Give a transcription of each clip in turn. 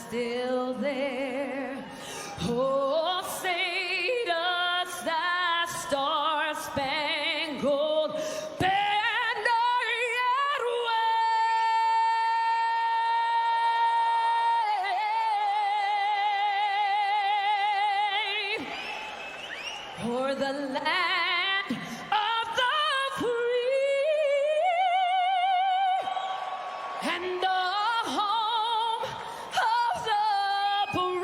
still there? Oh, say does that star-spangled banner yet wave o'er the land of the free and the home of the brave.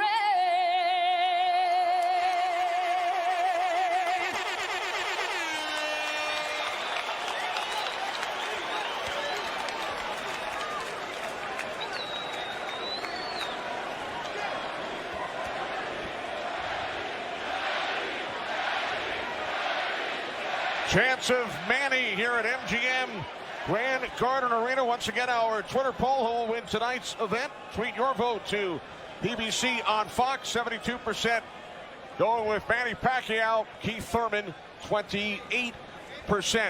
Chance of Manny here at MGM Grand Garden Arena. Once again, our Twitter poll: who will win tonight's event? Tweet your vote to PBC on Fox. 72% going with Manny Pacquiao. Keith Thurman, 28%.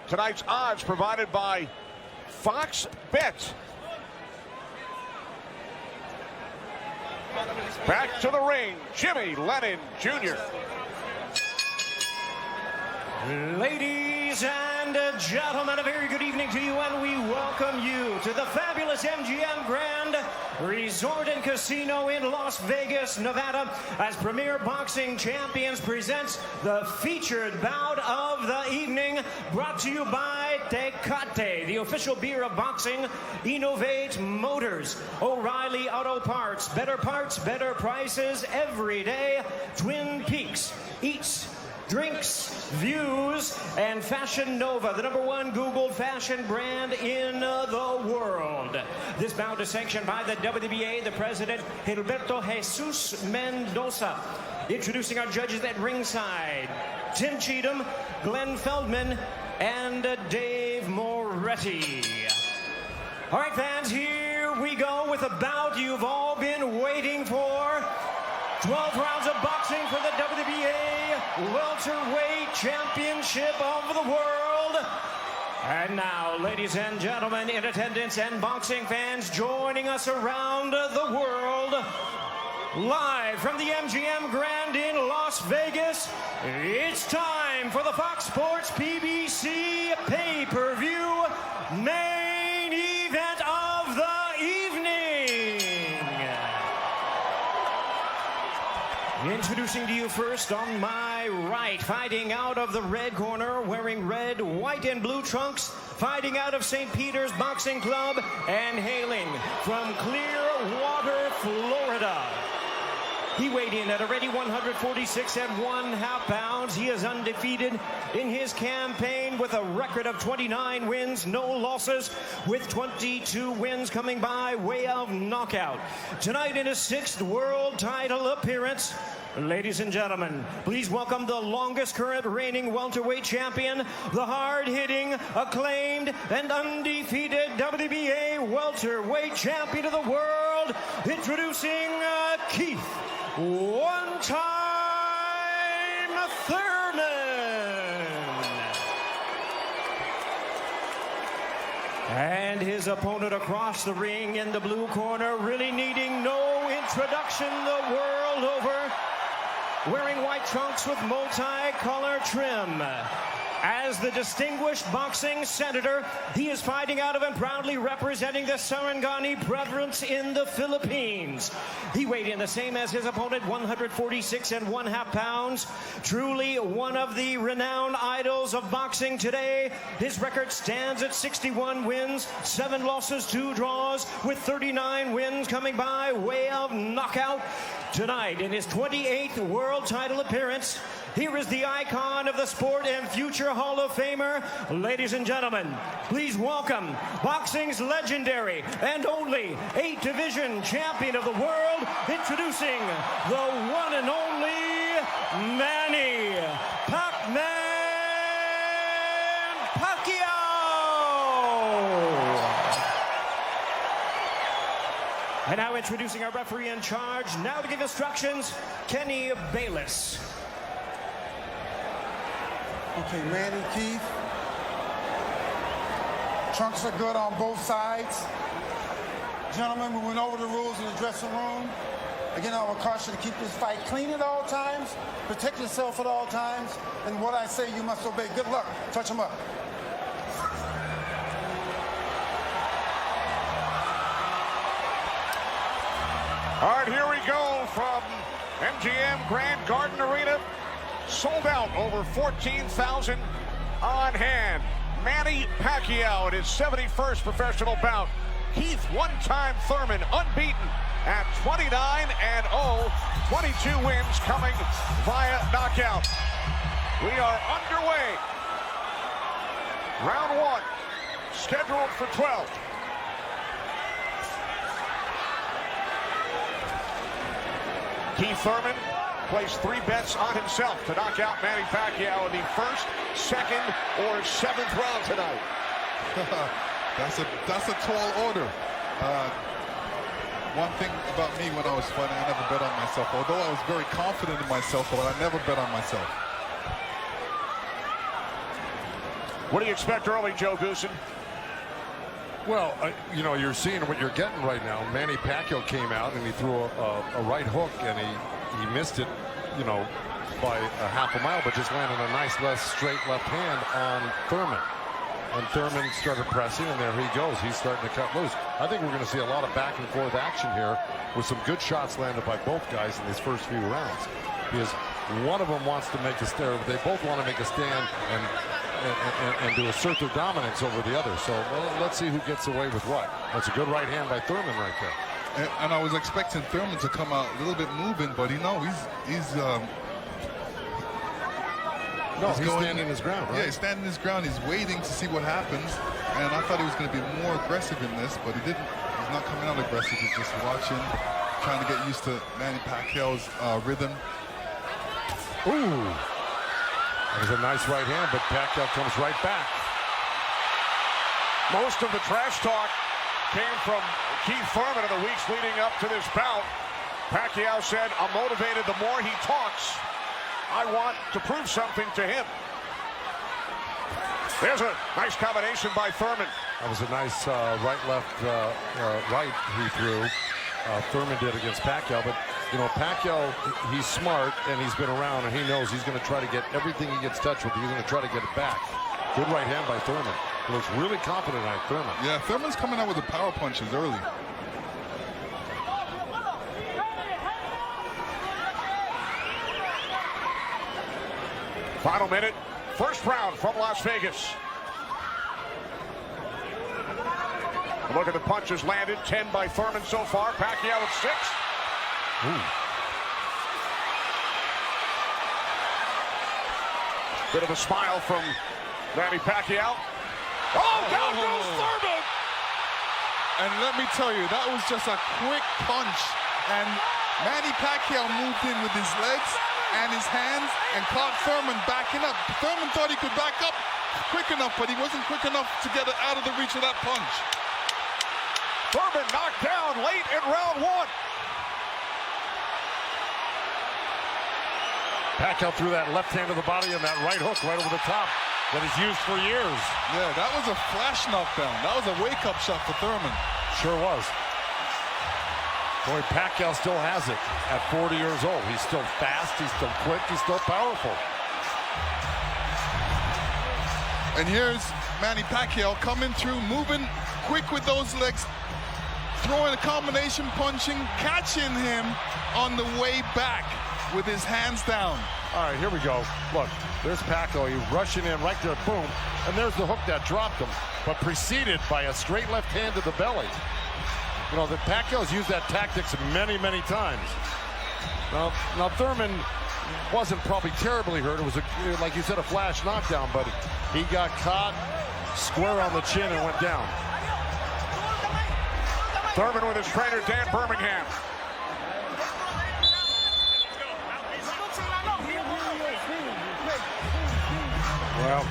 Tonight's odds provided by Fox Bet. Back to the ring, Jimmy Lennon Jr. Ladies and gentlemen, a very good evening to you, and we welcome you to the fabulous MGM Grand Resort and Casino in Las Vegas, Nevada, as Premier Boxing Champions presents the featured bout of the evening, brought to you by Tecate, the official beer of boxing, Innovate Motors, O'Reilly Auto Parts, better prices every day, Twin Peaks, Eats, Drinks, Views, and Fashion Nova, the #1 Googled fashion brand in the world. This bout is sanctioned by the WBA, the president, Gilberto Jesus Mendoza. Introducing our judges at ringside, Tim Cheatham, Glenn Feldman, and Dave Moretti. All right, fans, here we go with a bout you've all been waiting for. 12 rounds of boxing for the WBA Welterweight Championship of the world. And now, ladies and gentlemen, in attendance and boxing fans joining us around the world, live from the MGM Grand in Las Vegas, it's time for the Fox Sports PBC pay-per-view main event of the evening. Introducing to you first on my right, fighting out of the red corner, wearing red, white, and blue trunks, fighting out of St. Peter's Boxing Club, and hailing from Clearwater, Florida. He weighed in at already 146 1/2 pounds. He is undefeated in his campaign with a record of 29 wins, no losses, with 22 wins coming by way of knockout. Tonight in his 6th world title appearance, ladies and gentlemen, please welcome the longest current reigning welterweight champion, the hard-hitting, acclaimed, and undefeated WBA welterweight champion of the world, introducing Keith one-time Thurman. And his opponent across the ring in the blue corner, really needing no introduction the world over, wearing white trunks with multi-color trim. As the distinguished boxing senator, he is fighting out of and proudly representing the Sarangani Province in the Philippines. He weighed in the same as his opponent, 146 1/2 pounds. Truly one of the renowned idols of boxing today. His record stands at 61 wins, 7 losses, 2 draws, with 39 wins coming by way of knockout. Tonight, in his 28th world title appearance, here is the icon of the sport and future Hall of Famer. Ladies and gentlemen, please welcome boxing's legendary and only 8-division champion of the world, introducing the one and only Manny Pacman Pacquiao. And now introducing our referee in charge, now to give instructions, Kenny Bayless. Okay, Manny, Keith. Trunks are good on both sides. Gentlemen, we went over the rules in the dressing room. Again, I would caution to keep this fight clean at all times, protect yourself at all times, and what I say you must obey. Good luck. Touch them up. All right, here we go from MGM Grand Garden Arena. Sold out, over 14,000 on hand. Manny Pacquiao in his 71st professional bout. Keith, one-time Thurman, unbeaten at 29-0. 22 wins coming via knockout. We are underway. Round one, scheduled for 12. Keith Thurman placed 3 bets on himself to knock out Manny Pacquiao in the first, second, or 7th round tonight. That's a tall order. One thing about me when I was fighting, I never bet on myself. Although I was very confident in myself, but I never bet on myself. What do you expect early, Joe Goosen? Well, you know, you're seeing what you're getting right now. Manny Pacquiao came out and he threw a right hook and he missed it, you know, by a half a mile, but just landed a nice straight left hand on Thurman. And Thurman started pressing, and there he goes. He's starting to cut loose. I think we're going to see a lot of back and forth action here with some good shots landed by both guys in these first few rounds. Because one of them wants to make a stand. They both want to make a stand and to assert their dominance over the other. So let's see who gets away with what. That's a good right hand by Thurman right there. And I was expecting Thurman to come out a little bit moving, but he's standing his ground, right? Yeah, he's standing his ground. He's waiting to see what happens. And I thought he was going to be more aggressive in this, but he didn't. He's not coming out aggressive. He's just watching, trying to get used to Manny Pacquiao's rhythm. Ooh. That was a nice right hand, but Pacquiao comes right back. Most of the trash talk came from Keith Thurman in the weeks leading up to this bout. Pacquiao said, "I'm motivated the more he talks. I want to prove something to him." There's a nice combination by Thurman. That was a nice right-left right he threw. Thurman did against Pacquiao, but you know, Pacquiao, he's smart and he's been around and he knows he's going to try to get everything he gets touched with. He's going to try to get it back. Good right hand by Thurman. He looks really confident on Thurman. Yeah, Thurman's coming out with the power punches early. Final minute, first round from Las Vegas. Look at the punches landed. 10 by Thurman so far. Pacquiao at 6. Ooh. Bit of a smile from Manny Pacquiao. Oh, down goes Thurman! And let me tell you, that was just a quick punch. And Manny Pacquiao moved in with his legs and his hands and caught Thurman backing up. Thurman thought he could back up quick enough, but he wasn't quick enough to get it out of the reach of that punch. Thurman knocked down late in round 1. Pacquiao threw that left hand to the body and that right hook right over the top that he's used for years. Yeah, that was a flash knockdown. That was a wake-up shot for Thurman. Sure was. Boy, Pacquiao still has it at 40 years old. He's still fast, he's still quick, he's still powerful. And here's Manny Pacquiao coming through, moving quick with those legs, throwing a combination punching, catching him on the way back with his hands down. All right, here we go. Look, there's Pacquiao. He's rushing in right there, boom. And there's the hook that dropped him, but preceded by a straight left hand to the belly. You know, the Pacquiao's used that tactics many, many times. Now Thurman wasn't probably terribly hurt. It was, like you said, a flash knockdown, but he got caught square on the chin and went down. Thurman with his trainer, Dan Birmingham. Well,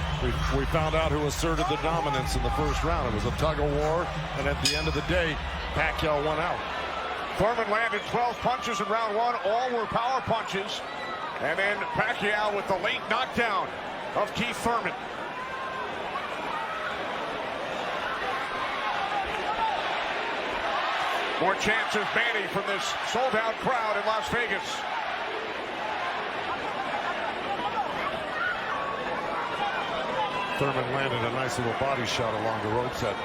we found out who asserted the dominance in the first round. It was a tug of war, and at the end of the day, Pacquiao won out. Thurman landed 12 punches in round 1. All were power punches. And then Pacquiao with the late knockdown of Keith Thurman. More chance of Manny from this sold-out crowd in Las Vegas. Thurman landed a nice little body shot along the ropes that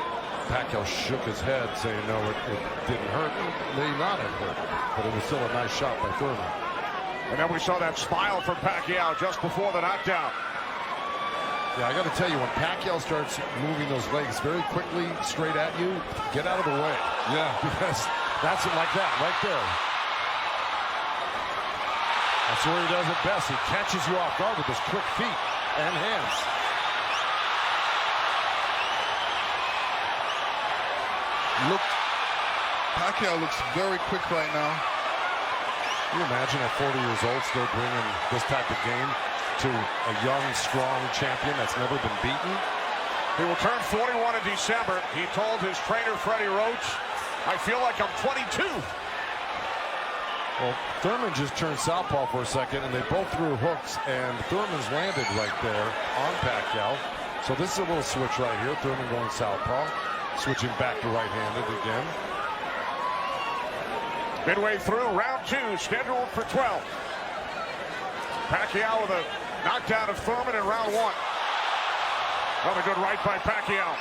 Pacquiao shook his head, saying no, it didn't hurt. It may not have hurt, but it was still a nice shot by Thurman. And then we saw that smile from Pacquiao just before the knockdown. Yeah, I got to tell you, when Pacquiao starts moving those legs very quickly straight at you, get out of the way. Yeah. Because that's it like that, right there. That's where he does it best. He catches you off guard with his quick feet and hands. Pacquiao looks very quick right now. Can you imagine at 40 years old still bringing this type of game to a young, strong champion that's never been beaten? He will turn 41 in December. He told his trainer, Freddie Roach, I feel like I'm 22. Well, Thurman just turned southpaw for a second, and they both threw hooks, and Thurman's landed right there on Pacquiao. So this is a little switch right here. Thurman going southpaw, switching back to right-handed again. Midway through round 2, scheduled for 12. Pacquiao with a knockdown of Thurman in round 1. Another good right by Pacquiao.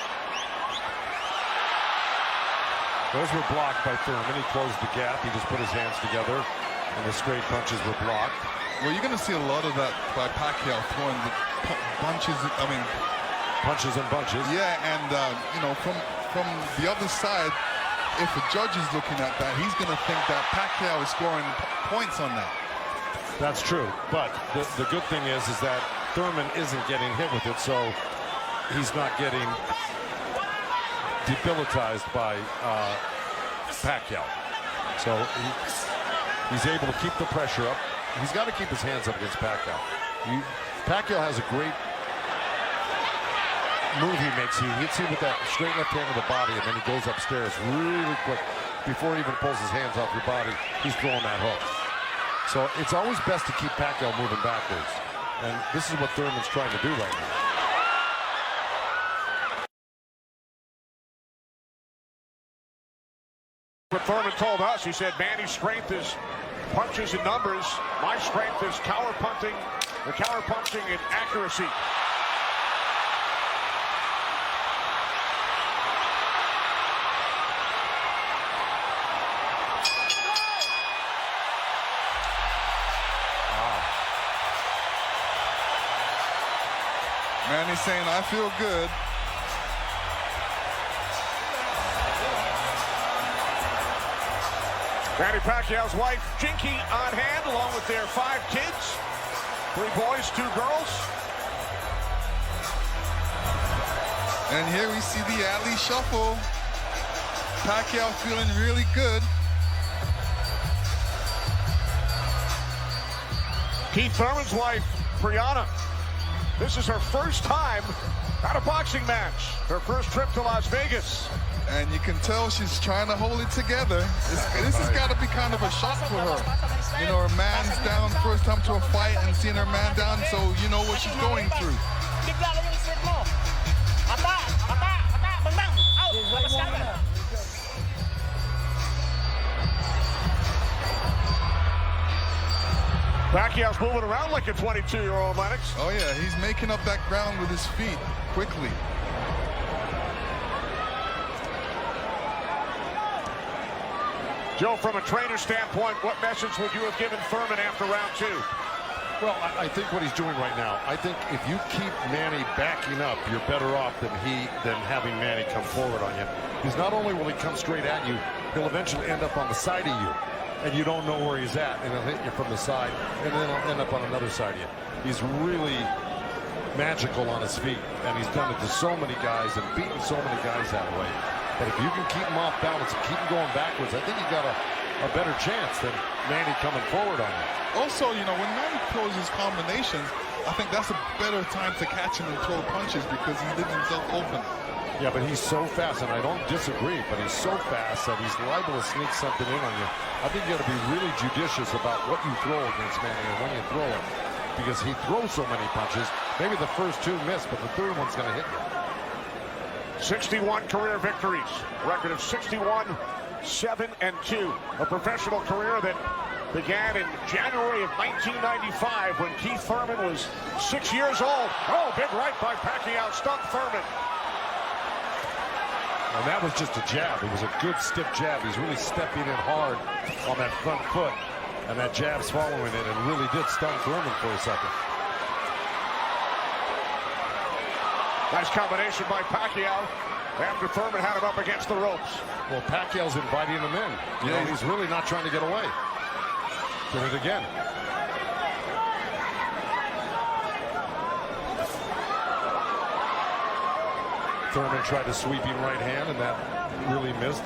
Those were blocked by Thurman. He closed the gap. He just put his hands together, and the straight punches were blocked. Well, you're going to see a lot of that by Pacquiao throwing the punches. Punches and bunches. Yeah, and you know, from the other side, if a judge is looking at that, he's going to think that Pacquiao is scoring points on that. That's true, but the good thing is that Thurman isn't getting hit with it, so he's not getting debilitized by Pacquiao. So he's able to keep the pressure up. He's got to keep his hands up against Pacquiao. Pacquiao has a great move he makes. He hits you with that straight left hand of the body, and then he goes upstairs really quick. Before he even pulls his hands off your body, he's throwing that hook. So it's always best to keep Pacquiao moving backwards. And this is what Thurman's trying to do right now. What Thurman told us, he said, Manny's strength is punches and numbers. My strength is counter punching and accuracy. Manny's saying, I feel good. Manny Pacquiao's wife, Jinky, on hand, along with their 5 kids. 3 boys, 2 girls. And here we see the alley shuffle. Pacquiao feeling really good. Keith Thurman's wife, Brianna. This is her first time at a boxing match. Her first trip to Las Vegas. And you can tell she's trying to hold it together. This has got to be kind of a shock for her. You know, her man's down first time to a fight and seeing her man down, so you know what she's going through. Pacquiao's moving around like a 22-year-old, Lennox. Oh, yeah, he's making up that ground with his feet quickly. Joe, from a trainer standpoint, what message would you have given Thurman after round 2? Well, I think what he's doing right now, I think if you keep Manny backing up, you're better off than having Manny come forward on you. Because not only will he come straight at you, he'll eventually end up on the side of you. And you don't know where he's at, and he'll hit you from the side, and then he'll end up on another side of you. He's really magical on his feet, and he's done it to so many guys and beaten so many guys that way. But if you can keep him off balance and keep him going backwards, I think you got a better chance than Manny coming forward on you. Also, you know, when Manny throws his combinations, I think that's a better time to catch him and throw punches because he leaves himself open. Yeah, but he's so fast, and I don't disagree, but he's so fast that he's liable to sneak something in on you. I think you got to be really judicious about what you throw against Manny and when you throw it, because he throws so many punches. Maybe the first 2 miss, but the third one's going to hit you. 61 career victories. A record of 61, 7-2. A professional career that began in January of 1995 when Keith Thurman was 6 years old. Oh, big right by Pacquiao, stunned Thurman. And that was just a jab. It was a good stiff jab. He's really stepping in hard on that front foot. And that jab's following it and really did stun Thurman for a second. Nice combination by Pacquiao after Thurman had him up against the ropes. Well, Pacquiao's inviting him in. You know, he's really not trying to get away. Did it again. Thurman tried a sweeping right hand, and that really missed.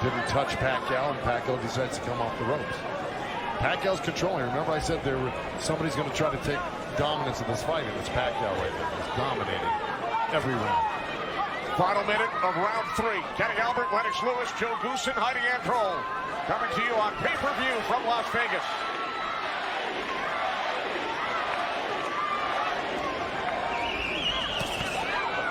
Didn't touch Pacquiao, and Pacquiao decides to come off the ropes. Pacquiao's controlling. Remember I said somebody's going to try to take dominance in this fight, and it's Pacquiao right there. He's dominating every round. Final minute of round 3. Kenny Albert, Lennox Lewis, Joe Goosen, Heidi Androl. Coming to you on pay-per-view from Las Vegas.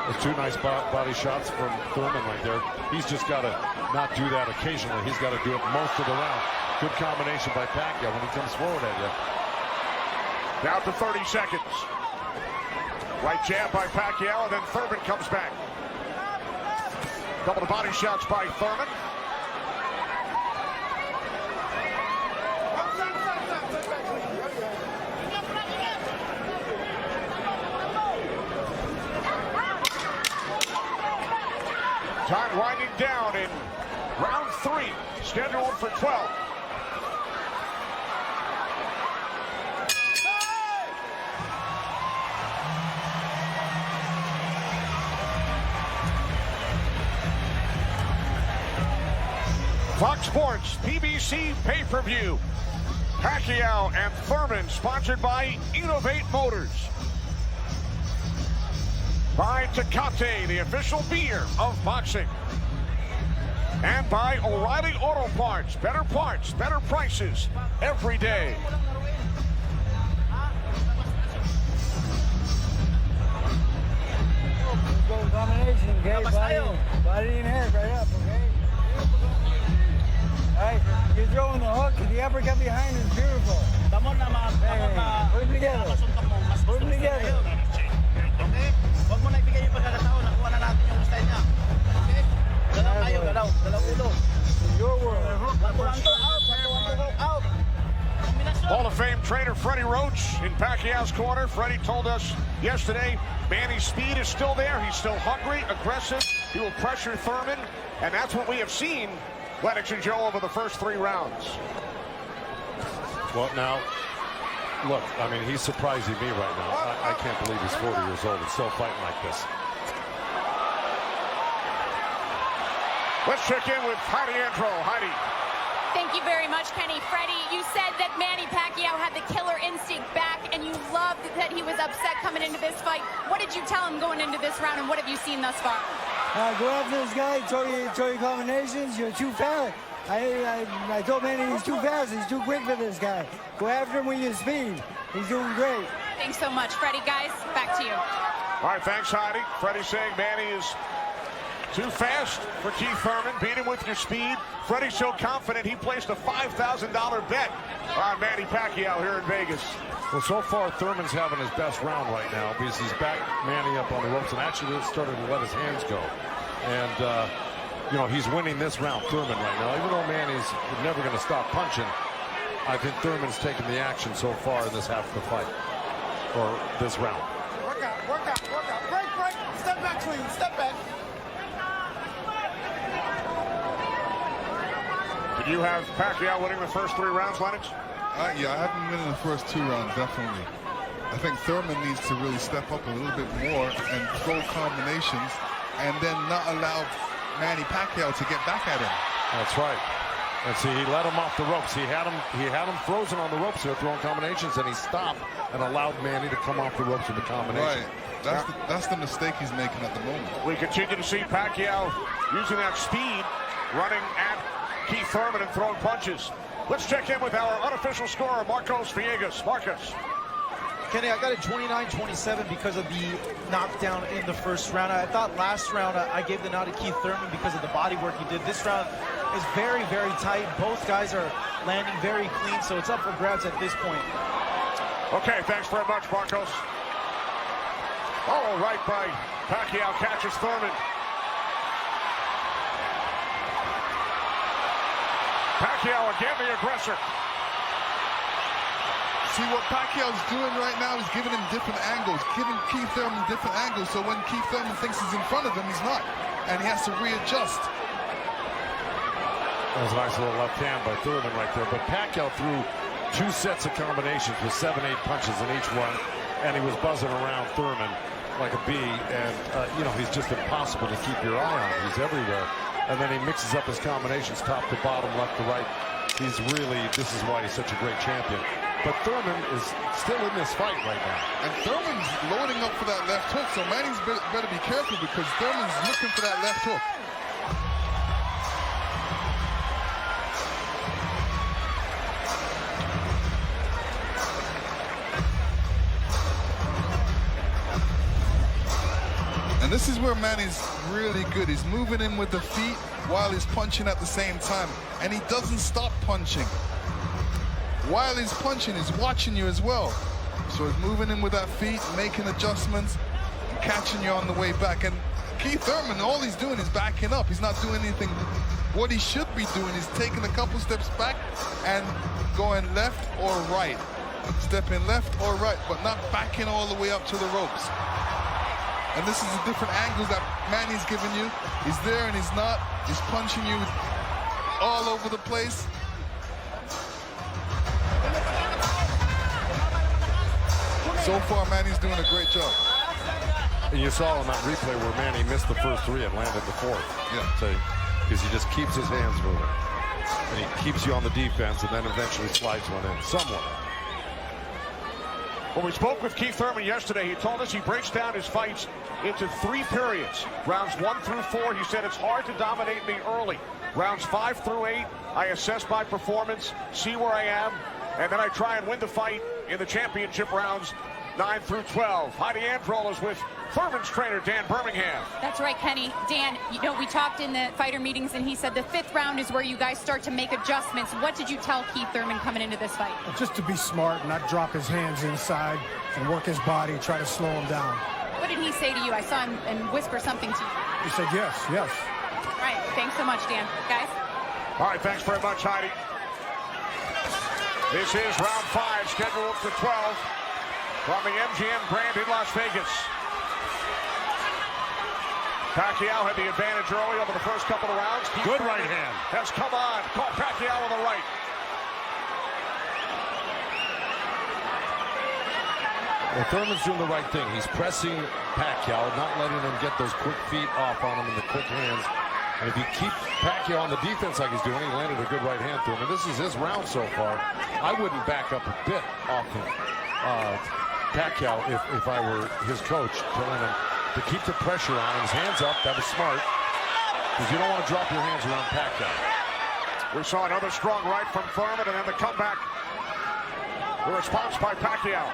There's 2 nice body shots from Thurman right there. He's just got to not do that occasionally. He's got to do it most of the round. Good combination by Pacquiao when he comes forward at you. Down to 30 seconds. Right jab by Pacquiao, and then Thurman comes back. Couple of body shots by Thurman. Time winding down in round 3, scheduled for 12. Fox Sports, PBC pay-per-view. Pacquiao and Thurman, sponsored by Innovate Motors. By Tecate, the official beer of boxing. And by O'Reilly Auto Parts. Better prices every day. Go combination, okay? Body and head right up, okay? Alright, you're throwing the hook, the uppercut behind is beautiful. Hey, put them together. Put them together. Huwag mo na ibigay yung pagkakataon, nakuha na natin yung style niya. Okay? Galaw tayo, galaw ulo. Your world. Out. Hall of Fame trainer Freddie Roach in Pacquiao's corner. Freddie told us yesterday Manny's speed is still there. He's still hungry, aggressive. He will pressure Thurman, and that's what we have seen, Lennox and Joe, over the first 3 rounds. Well, now, look, I mean, he's surprising me right now. I can't believe he's 40 years old and still fighting like this. Let's check in with Heidi Androl. Heidi. Thank you very much, Kenny. Freddie, you said that Manny Pacquiao had the killer instinct back, and you loved that he was upset coming into this fight. What did you tell him going into this round, and what have you seen thus far? Go after this guy, throw your combinations, you're too fast. I told Manny he's too fast, he's too quick for this guy. Go after him with your speed. He's doing great. Thanks so much, Freddie. Guys, back to you. All right, thanks, Heidi. Freddie saying Manny is too fast for Keith Thurman. Beat him with your speed. Freddie's so confident he placed a $5,000 bet on Manny Pacquiao here in Vegas. Well, so far, Thurman's having his best round right now because he's backed Manny up on the ropes and actually started to let his hands go. And, you know, he's winning this round, Thurman, right now. Even though Manny's never going to stop punching, I think Thurman's taken the action so far in this half of the fight, or this round. Work out. Break. Step back clean. Step back. Did you have Pacquiao winning the first 3 rounds, Lennox? Yeah, I have him winning the first 2 rounds, definitely. I think Thurman needs to really step up a little bit more and throw combinations and then not allow Manny Pacquiao to get back at him. That's right. And see, he let him off the ropes. He had him frozen on the ropes here, throwing combinations, and he stopped and allowed Manny to come off the ropes with the combination. Right. That's the mistake he's making at the moment. We continue to see Pacquiao using that speed, running at Keith Thurman and throwing punches. Let's check in with our unofficial scorer, Marcos Villegas. Marcos. Kenny, I got it 29-27 because of the knockdown in the first round. I thought last round I gave the nod to Keith Thurman because of the body work he did. This round is very, very tight. Both guys are landing very clean, so it's up for grabs at this point. Okay, thanks very much, Marcos. Oh, right by Pacquiao, catches Thurman. Pacquiao again, the aggressor. See, what Pacquiao's doing right now is giving him different angles, giving Keith Thurman different angles, so when Keith Thurman thinks he's in front of him, he's not, and he has to readjust. That was a nice little left hand by Thurman right there, but Pacquiao threw 2 sets of combinations with 7-8 punches in each one, and he was buzzing around Thurman like a bee, and, you know, he's just impossible to keep your eye on. He's everywhere, and then he mixes up his combinations top to bottom, left to right. He's really, this is why he's such a great champion. But Thurman is still in this fight right now. And Thurman's loading up for that left hook, so Manny's better be careful because Thurman's looking for that left hook. And this is where Manny's really good. He's moving in with the feet while he's punching at the same time. And he doesn't stop punching. While he's punching, he's watching you as well. So he's moving in with that feet, making adjustments, and catching you on the way back. And Keith Thurman, all he's doing is backing up. He's not doing anything. What he should be doing is taking a couple steps back and going left or right. Stepping left or right, but not backing all the way up to the ropes. And this is the different angles that Manny's giving you. He's there and he's not. He's punching you all over the place. So far, Manny's doing a great job. And you saw on that replay where Manny missed the first 3 and landed the 4th. Yeah. So, because he just keeps his hands moving. And he keeps you on the defense and then eventually slides one in somewhat. When we spoke with Keith Thurman yesterday, he told us he breaks down his fights into 3 periods. Rounds 1 through 4, he said it's hard to dominate me early. Rounds 5 through 8, I assess my performance, see where I am, and then I try and win the fight in the championship rounds 9 through 12. Heidi Androl is with Thurman's trainer, Dan Birmingham. That's right, Kenny. Dan, you know, we talked in the fighter meetings, and he said the 5th round is where you guys start to make adjustments. What did you tell Keith Thurman coming into this fight? Just to be smart, not drop his hands inside and work his body, try to slow him down. What did he say to you? I saw him and whisper something to you. He said yes, yes. All right, thanks so much, Dan. Guys? All right, thanks very much, Heidi. This is round 5, scheduled for 12 from the MGM Grand in Las Vegas. Pacquiao had the advantage early over the first couple of rounds. Good right hand. Has come on. Caught Pacquiao on the right. Well, Thurman's doing the right thing. He's pressing Pacquiao, not letting him get those quick feet off on him and the quick hands. And if you keep Pacquiao on the defense like he's doing, he landed a good right hand to him. And this is his round so far. I wouldn't back up a bit off him. Pacquiao, if I were his coach, telling him to keep the pressure on his hands up. That was smart, because you don't want to drop your hands around Pacquiao. We saw another strong right from Thurman, and then the comeback. The response by Pacquiao.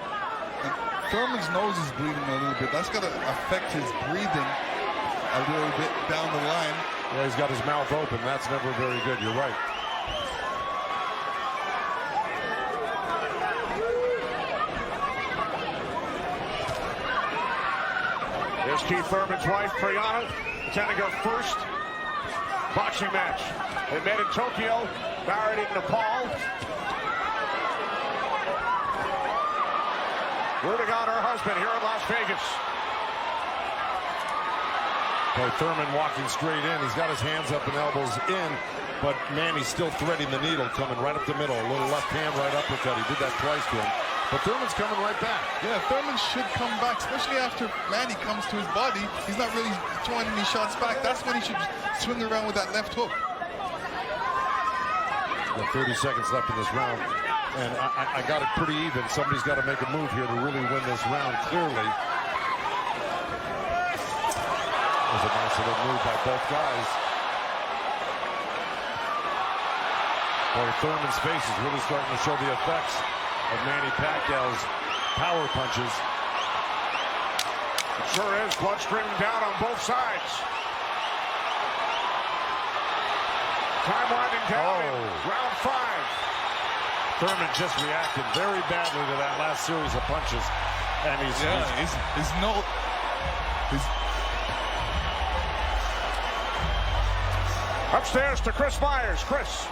And Thurman's nose is bleeding a little bit. That's going to affect his breathing a little bit down the line. Yeah, he's got his mouth open. That's never very good. You're right. Here's Keith Thurman's wife, Priyana, attending her first boxing match. They met in Tokyo, married in Nepal. Rooting on her husband here in Las Vegas. Boy, Thurman walking straight in. He's got his hands up and elbows in, but Manny's still threading the needle, coming right up the middle. A little left hand, right uppercut. He did that twice to him. But Thurman's coming right back. Yeah, Thurman should come back, especially after Manny comes to his body. He's not really throwing any shots back. That's when he should swing around with that left hook. Got 30 seconds left in this round, and I got it pretty even. Somebody's got to make a move here to really win this round clearly. It was a nice little move by both guys. Boy, Thurman's face is really starting to show the effects of Manny Pacquiao's power punches. It sure is. Blood streaming down on both sides. Time winding down in round 5. Thurman just reacted very badly to that last series of punches. And he's upstairs to Chris Myers. Chris.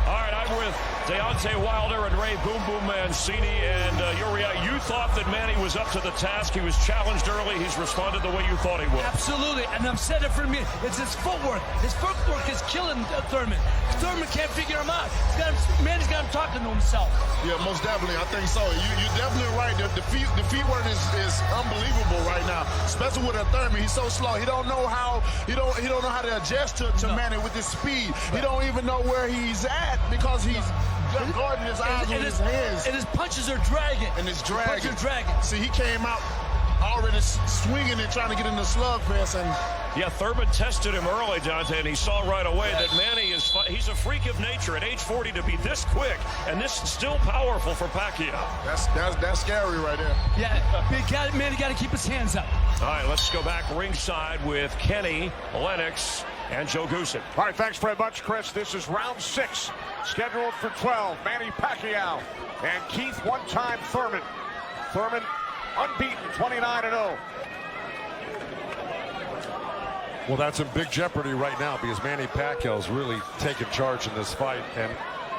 All right, I'm with Deontay Wilder and Ray Boom Boom Mancini, and you thought that Manny was up to the task. He was challenged early. He's responded the way you thought he would. Absolutely, and I'm saying it for me. It's his footwork. His footwork is killing Thurman. Thurman can't figure him out. Manny's got him talking to himself. Yeah, most definitely. I think so. You're definitely right. The feet work is unbelievable right now, especially with a Thurman. He's so slow. He don't know how he don't know how to adjust to Manny with his speed. He don't even know where he's at because he's guarding his eyes with his hands. And his punches are dragging. And it's dragging. Punches are dragging. See, he came out already swinging and trying to get in the slugfest. And yeah, Thurman tested him early, Dante, and he saw right away that Manny he's a freak of nature at age 40 to be this quick, and this is still powerful for Pacquiao. That's scary right there. Yeah, Manny got to keep his hands up. All right, let's go back ringside with Kenny, Lennox, and Joe Goosen. All right, thanks very much, Chris. This is round 6, scheduled for 12. Manny Pacquiao and Keith one-time Thurman. Thurman unbeaten, 29-0. Well, that's in big jeopardy right now because Manny Pacquiao's really taken charge in this fight. And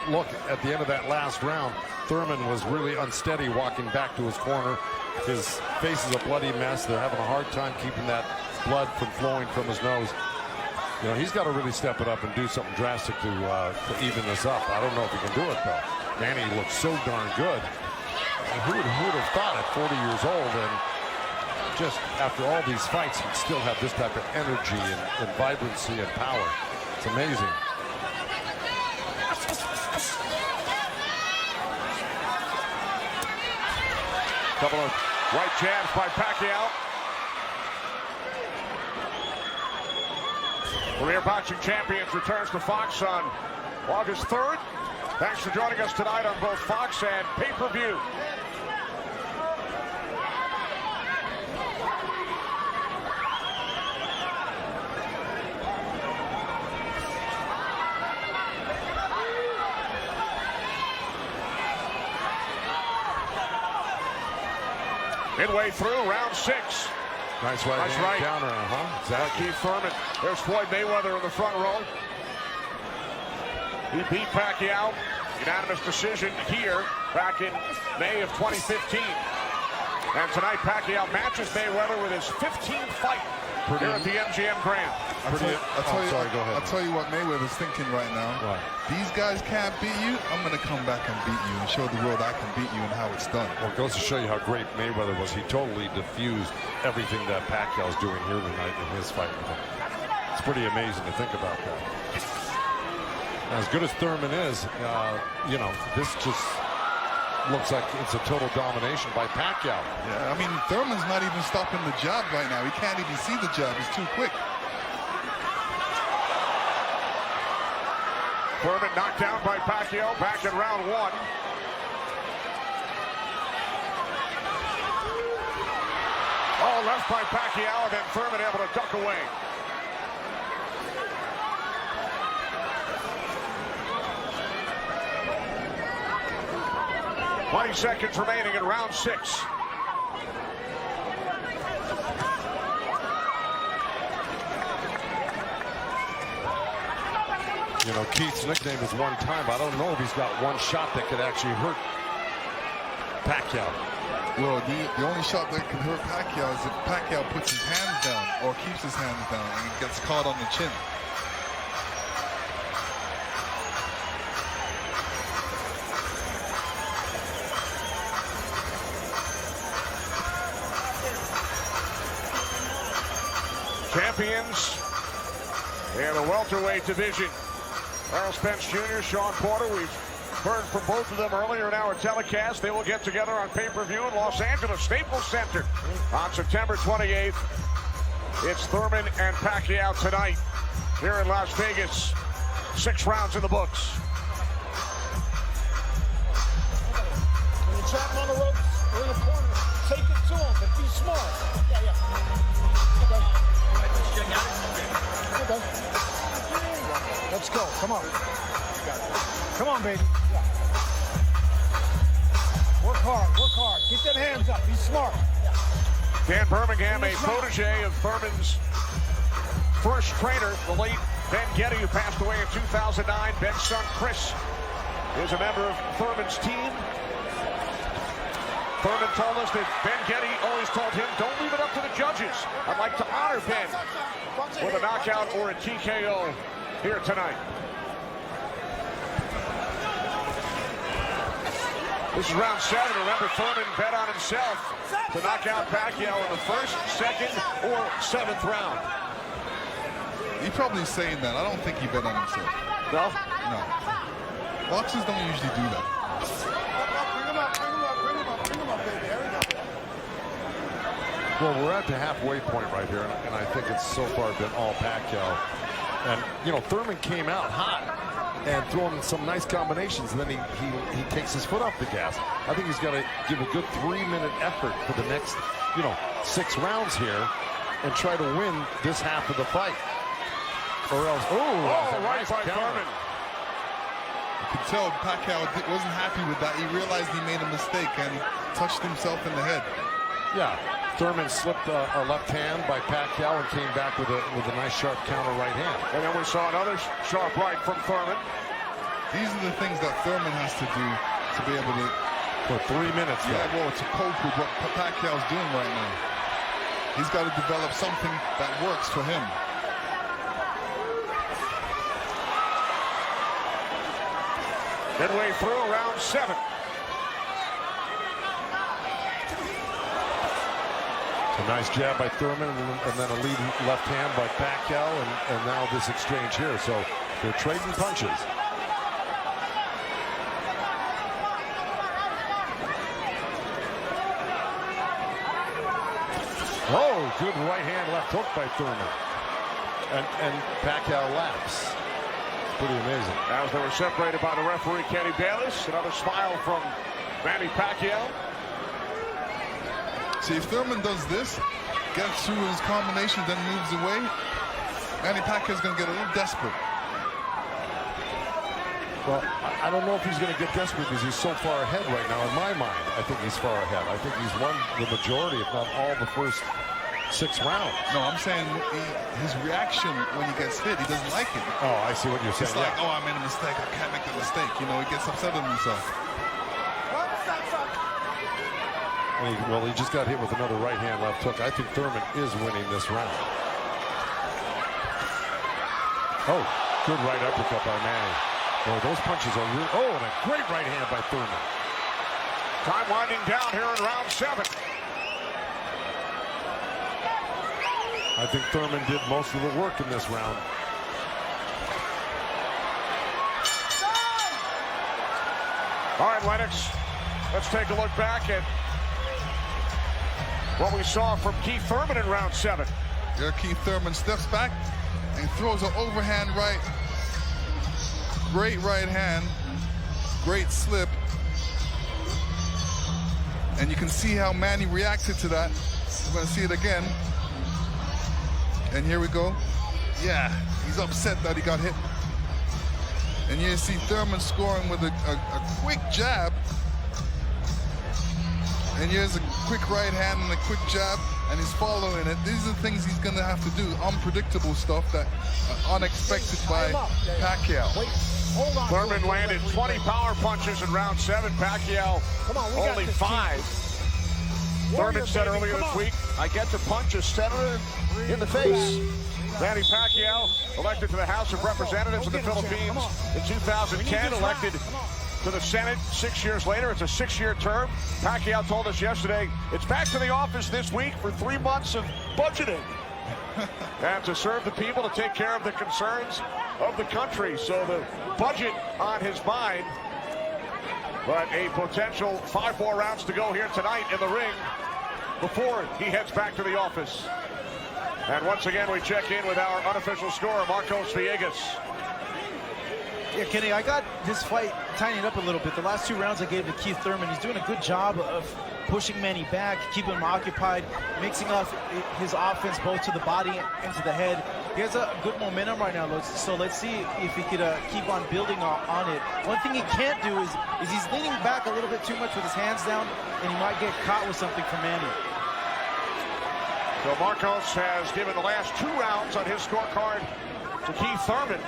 look, at the end of that last round, Thurman was really unsteady walking back to his corner. His face is a bloody mess. They're having a hard time keeping that blood from flowing from his nose. You know, he's got to really step it up and do something drastic to even this up. I don't know if he can do it, though. Manny looks so darn good. And who would have thought at 40 years old and just after all these fights, he'd still have this type of energy and vibrancy and power. It's amazing. Couple of right jabs by Pacquiao. Premier Boxing Champions returns to Fox on August 3rd. Thanks for joining us tonight on both Fox and pay-per-view. Midway through round 6. Nice right counter, Exactly. Keith Thurman. There's Floyd Mayweather in the front row. He beat Pacquiao. Unanimous decision here back in May of 2015. And tonight Pacquiao matches Mayweather with his 15th fight here at the MGM Grand. I'll tell you what Mayweather's thinking right now. What? These guys can't beat you. I'm going to come back and beat you and show the world I can beat you and how it's done. Well, it goes to show you how great Mayweather was. He totally diffused everything that Pacquiao's doing here tonight in his fight with him. It's pretty amazing to think about that. As good as Thurman is, you know, this just looks like it's a total domination by Pacquiao. Yeah, I mean, Thurman's not even stopping the jab right now. He can't even see the jab. It's too quick. Thurman knocked down by Pacquiao back in round 1. Oh, left by Pacquiao, and then Thurman able to duck away. "20 seconds remaining in round 6. You know, Keith's nickname is one time. I don't know if he's got one shot that could actually hurt Pacquiao. Well, the only shot that can hurt Pacquiao is if Pacquiao puts his hands down or keeps his hands down and gets caught on the chin. Champions in the welterweight division. Errol Spence Jr., Sean Porter. We've heard from both of them earlier in our telecast. They will get together on pay-per-view in Los Angeles Staples Center on September 28th. It's Thurman and Pacquiao tonight here in Las Vegas. 6 rounds in the books. Chapman on the ropes. You're in the corner. Take it to him, but be smart. Yeah. Okay. Let's go. Come on. Come on, baby. Yeah. Work hard. Keep them hands up. Be smart. Dan Birmingham, a protege of Thurman's first trainer, the late Ben Getty, who passed away in 2009. Ben's son, Chris, is a member of Thurman's team. Thurman told us that Ben Getty always told him, don't leave it up to the judges. I'd like to honor Ben with a knockout or a TKO here tonight. This is round 7. Remember, Thurman bet on himself to knock out Pacquiao in the first, second, or 7th round. He's probably saying that. I don't think he bet on himself. No? No. Boxers don't usually do that. Bring him up, baby. There we go. Well, we're at the halfway point right here, and I think it's so far been all Pacquiao. And, you know, Thurman came out hot and throwing some nice combinations, and then he takes his foot off the gas. I think he's got to give a good 3-minute effort for the next, 6 rounds here and try to win this half of the fight. Or else, right by Thurman. You can tell Pacquiao wasn't happy with that. He realized he made a mistake and touched himself in the head. Yeah, Thurman slipped a left hand by Pacquiao and came back with a nice sharp counter right hand. And then we saw another sharp right from Thurman. These are the things that Thurman has to do to be able to... For 3 minutes, yeah, well, to cope with what Pacquiao's doing right now. He's got to develop something that works for him. Midway through round 7. A nice jab by Thurman, and then a lead left hand by Pacquiao, and now this exchange here. So they're trading punches. Oh, good right hand left hook by Thurman. And Pacquiao laughs. Pretty amazing. As they were separated by the referee, Kenny Bayless. Another smile from Manny Pacquiao. See, if Thurman does this, gets through his combination, then moves away, Manny Pacquiao's going to get a little desperate. Well, I don't know if he's going to get desperate because he's so far ahead right now. In my mind, I think he's far ahead. I think he's won the majority, if not all, the first 6 rounds. No, I'm saying his reaction when he gets hit, he doesn't like it. Oh, I see what you're saying. It's like, oh, I made a mistake. I can't make the mistake. He gets upset with himself. Well, he just got hit with another right hand left hook. I think Thurman is winning this round. Oh, good right uppercut by Manny. Boy, those punches are real. Oh, and a great right hand by Thurman. Time winding down here in round 7. I think Thurman did most of the work in this round. All right, Lennox, let's take a look back at what we saw from Keith Thurman in round 7. There, Keith Thurman steps back and throws an overhand right. Great right hand. Great slip. And you can see how Manny reacted to that. We're going to see it again. And here we go. Yeah, he's upset that he got hit. And you see Thurman scoring with a quick jab. And here's a quick right hand and a quick jab, and he's following it. These are the things he's going to have to do. Unpredictable stuff that unexpected by Pacquiao. Thurman landed 20 power punches in round 7. Pacquiao only 5. Thurman said earlier this week, I get to punch a senator in the face. Manny Pacquiao, elected to the House of Representatives of the Philippines in 2010, elected to the Senate 6 years later. It's a 6-year term. Pacquiao told us yesterday, it's back to the office this week for 3 months of budgeting. And to serve the people, to take care of the concerns of the country. So the budget on his mind. But a potential 5 more rounds to go here tonight in the ring before he heads back to the office. And once again, we check in with our unofficial scorer, Marcos Villegas. Yeah, Kenny, I got this fight tightened up a little bit. The last 2 rounds I gave to Keith Thurman. He's doing a good job of pushing Manny back, keeping him occupied, mixing up his offense both to the body and to the head. He has a good momentum right now, so let's see if he could keep on building on it. One thing he can't do is he's leaning back a little bit too much with his hands down, and he might get caught with something from Manny. So Marcos has given the last 2 rounds on his scorecard to Keith Thurman.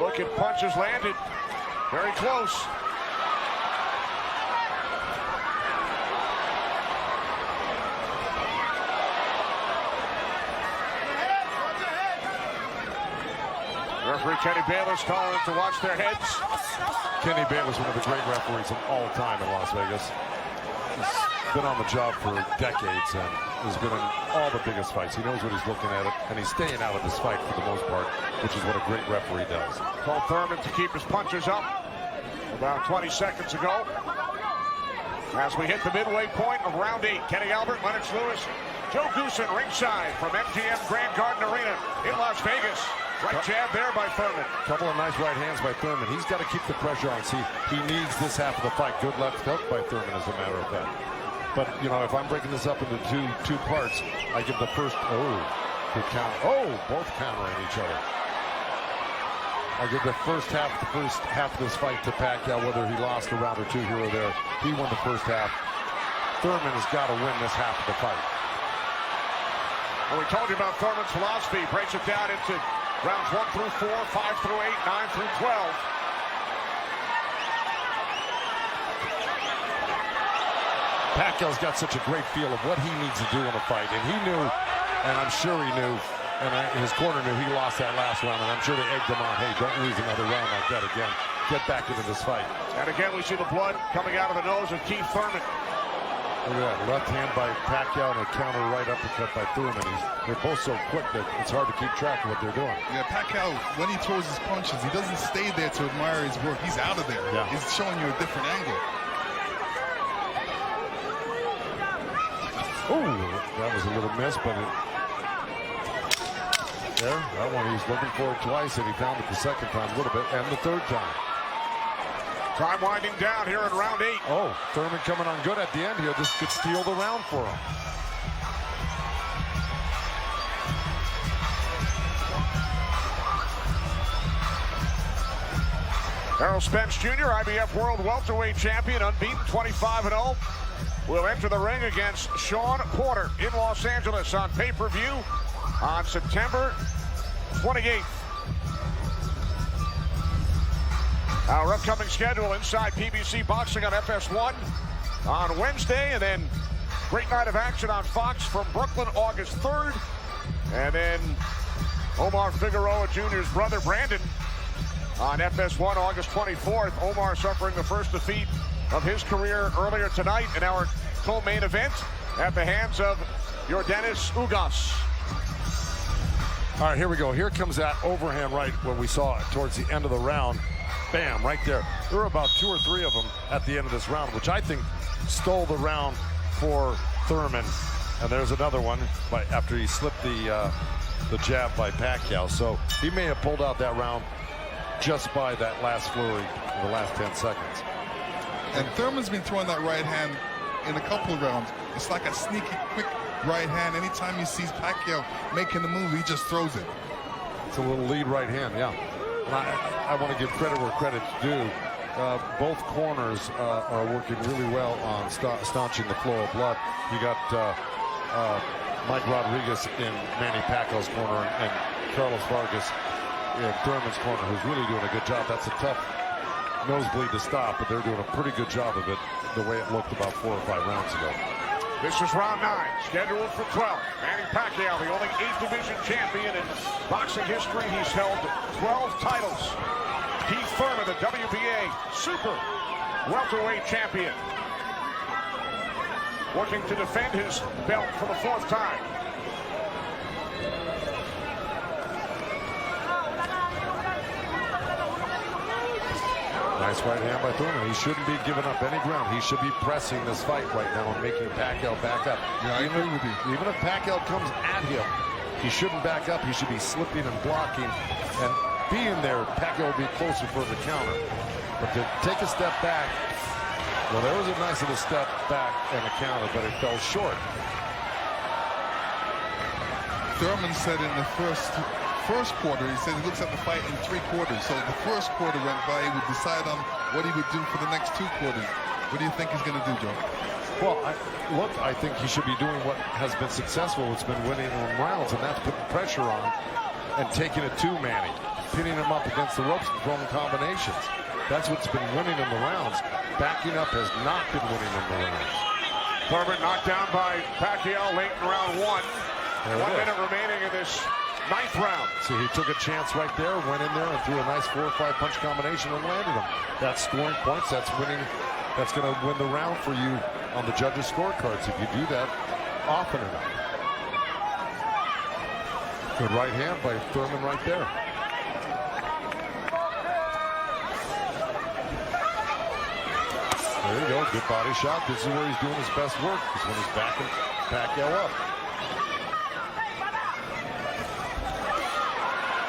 Look at punches landed. Very close. Referee Kenny Bayless telling them to watch their heads. Kenny Bayless, one of the great referees of all time in Las Vegas. He's been on the job for decades and has been in all the biggest fights. He knows what he's looking at, and he's staying out of this fight for the most part, which is what a great referee does. Told Thurman to keep his punches up about 20 seconds ago. As we hit the midway point of round 8, Kenny Albert, Lennox Lewis, Joe Goosen ringside from MGM Grand Garden Arena in Las Vegas. Right jab there by Thurman. Couple of nice right hands by Thurman. He's got to keep the pressure on. See, he needs this half of the fight. Good left hook by Thurman, as a matter of fact. But, you know, if I'm breaking this up into two parts, I give the first, good count. Both countering each other. I give the first half of this fight to Pacquiao, whether he lost a round or 2 here or there. He won the first half. Thurman has got to win this half of the fight. Well, we told you about Thurman's philosophy. He breaks it down into rounds 1 through 4, 5 through 8, 9 through 12. Pacquiao's got such a great feel of what he needs to do in a fight, and he knew, and I'm sure he knew, and his corner knew he lost that last round, and I'm sure they egged him on, hey, don't lose another round like that again. Get back into this fight. And again, we see the blood coming out of the nose of Keith Thurman. Look at that, left hand by Pacquiao and a counter right uppercut by Thurman. They're both so quick that it's hard to keep track of what they're doing. Yeah, Pacquiao, when he throws his punches, he doesn't stay there to admire his work. He's out of there. Yeah. He's showing you a different angle. Oh, that was a little miss, but that one he was looking for it twice, and he found it the second time a little bit, and the third time. Time winding down here in round 8. Oh, Thurman coming on good at the end here. This could steal the round for him. Errol Spence Jr., IBF World Welterweight Champion, unbeaten, 25-0. Will enter the ring against Sean Porter in Los Angeles on pay-per-view on September 28th. Our upcoming schedule inside PBC Boxing on FS1 on Wednesday, and then great night of action on Fox from Brooklyn August 3rd. And then Omar Figueroa Jr.'s brother Brandon on FS1 August 24th. Omar suffering the first defeat of his career earlier tonight in our co-main event at the hands of Yordenis Ugas. All right, here we go. Here comes that overhand right when we saw it towards the end of the round. Bam, right there. There were about 2 or 3 of them at the end of this round, which I think stole the round for Thurman. And there's another one after he slipped the jab by Pacquiao. So he may have pulled out that round just by that last flurry in the last 10 seconds. And Thurman's been throwing that right hand in a couple of rounds. It's like a sneaky, quick right hand. Anytime he sees Pacquiao making the move, he just throws it. It's a little lead right hand, yeah. And I want to give credit where credit's due. Both corners are working really well on staunching the flow of blood. You got Mike Rodriguez in Manny Pacquiao's corner and Carlos Vargas in Thurman's corner, who's really doing a good job. That's a tough nosebleed to stop, but they're doing a pretty good job of it the way it looked about 4 or 5 rounds ago. This is round 9, scheduled for 12. Manny Pacquiao, the only 8th division champion in boxing history. He's held 12 titles. Keith Thurman, the WBA super welterweight champion, working to defend his belt for the 4th time. Nice right hand by Thurman. He shouldn't be giving up any ground. He should be pressing this fight right now and making Pacquiao back up. Yeah, I agree with you. Even if Pacquiao comes at him, he shouldn't back up. He should be slipping and blocking and being there, Pacquiao would be closer for the counter. But to take a step back, well, there was a nice little step back and a counter, but it fell short. Thurman said in the first quarter, he said he looks at the fight in 3 quarters. So the first quarter went by, he would decide on what he would do for the next 2 quarters. What do you think he's going to do, Joe? Well, I think he should be doing what has been successful. It's been winning in rounds, and that's putting pressure on and taking it to Manny, pinning him up against the ropes and throwing combinations. That's what's been winning in the rounds. Backing up has not been winning in the rounds. Thurman knocked down by Pacquiao late in round 1. 1 minute remaining in this 9th round. See, he took a chance right there, went in there and threw a nice 4 or 5 punch combination and landed him. That's scoring points. That's winning. That's going to win the round for you on the judges' scorecards if you do that often enough. Good right hand by Thurman right there. There you go. Good body shot. This is where he's doing his best work, is when he's backing Pacquiao up.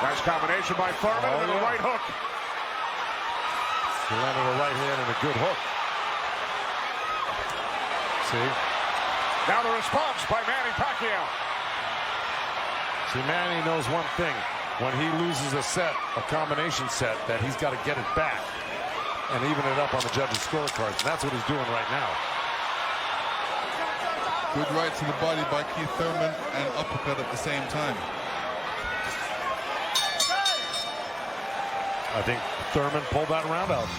Nice combination by Thurman and a right hook. He landed a right hand and a good hook. See? Now the response by Manny Pacquiao. See, Manny knows one thing. When he loses a set, a combination set, that he's got to get it back and even it up on the judges' scorecards. And that's what he's doing right now. Good right to the body by Keith Thurman and uppercut at the same time. I think Thurman pulled that round out.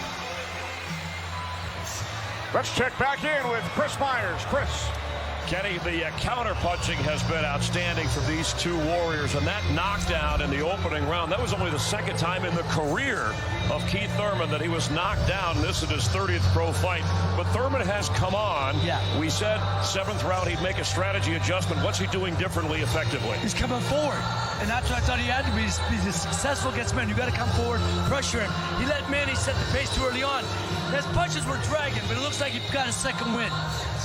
Let's check back in with Chris Myers. Chris. Kenny, the counter-punching has been outstanding for these 2 warriors, and that knockdown in the opening round, that was only the 2nd time in the career of Keith Thurman that he was knocked down. This is his 30th pro fight, but Thurman has come on. Yeah. We said 7th round he'd make a strategy adjustment. What's he doing differently effectively? He's coming forward, and that's what I thought he had to be. He's successful against Manny. You got to come forward, pressure him. He let Manny set the pace too early on. His punches were dragging, but it looks like he got a 2nd win.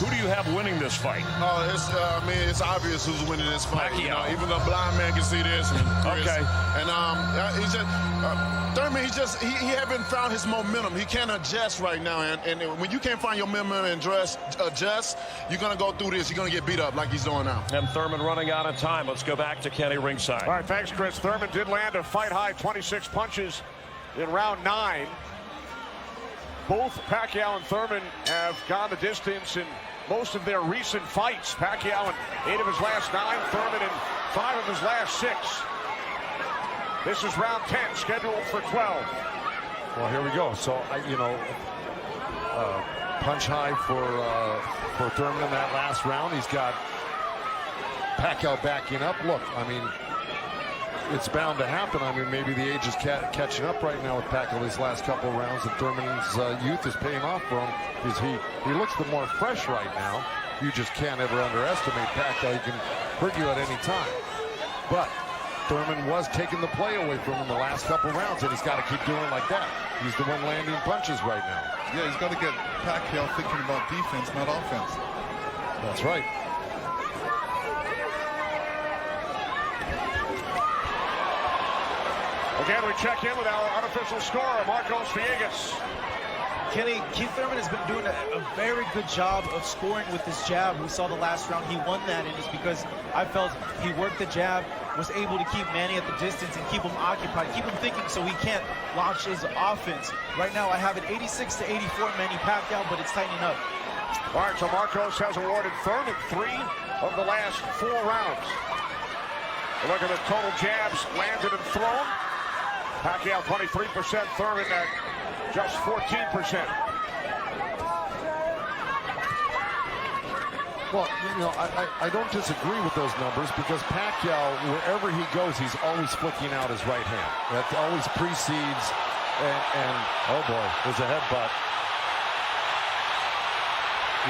Who do you have winning this fight? I mean, it's obvious who's winning this fight. You know, even the blind man can see this. Okay. And he's just Thurman. He haven't found his momentum. He can't adjust right now. And when you can't find your momentum and adjust, you're gonna go through this. You're gonna get beat up like he's doing now. And Thurman running out of time. Let's go back to Kenny ringside. All right, thanks, Chris. Thurman did land a fight-high 26 punches in round 9. Both Pacquiao and Thurman have gone the distance in most of their recent fights. Pacquiao in 8 of his last 9, Thurman in 5 of his last 6. This is round 10, scheduled for 12. Well, here we go. So, punch high for Thurman in that last round. He's got Pacquiao backing up. Look, I mean, it's bound to happen. I mean, maybe the age is catching up right now with Pacquiao these last couple of rounds, and Thurman's youth is paying off for him because he looks the more fresh right now. You just can't ever underestimate Pacquiao. He can hurt you at any time. But Thurman was taking the play away from him the last couple of rounds, and he's got to keep doing like that. He's the one landing punches right now. Yeah, he's got to get Pacquiao thinking about defense, not offense. That's right. Again, we check in with our unofficial scorer, Marcos Villegas. Kenny, Keith Thurman has been doing a very good job of scoring with his jab. We saw the last round he won that, and it's because I felt he worked the jab, was able to keep Manny at the distance and keep him occupied, keep him thinking so he can't launch his offense. Right now I have it 86-84 Manny Pacquiao, but it's tightening up. All right, so Marcos has awarded Thurman 3 of the last 4 rounds. A look at the total jabs landed and thrown. Pacquiao 23%, Thurman at just 14%. Well, I don't disagree with those numbers because Pacquiao, wherever he goes, he's always flicking out his right hand. That always precedes, and oh boy, there's a headbutt.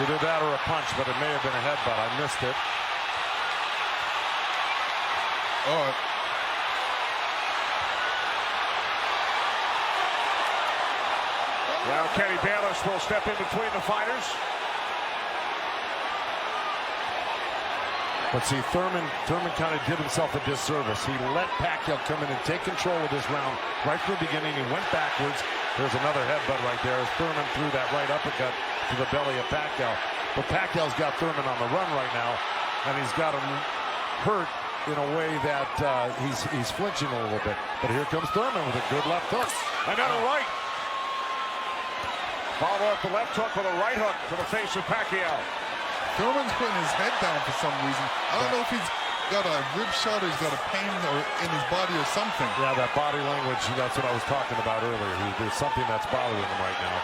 Either that or a punch, but it may have been a headbutt. I missed it. Oh. Now Kenny Bayless will step in between the fighters. But see, Thurman kind of did himself a disservice. He let Pacquiao come in and take control of this round right from the beginning. He went backwards. There's another headbutt right there as Thurman threw that right uppercut to the belly of Pacquiao. But Pacquiao's got Thurman on the run right now, and he's got him hurt in a way that he's flinching a little bit. But here comes Thurman with a good left hook. Another right. Followed up the left hook with a right hook to the face of Pacquiao. Thurman's putting his head down for some reason. I don't know if he's got a rib shot or he's got a pain or in his body or something. Yeah, that body language, that's what I was talking about earlier. There's something that's bothering him right now.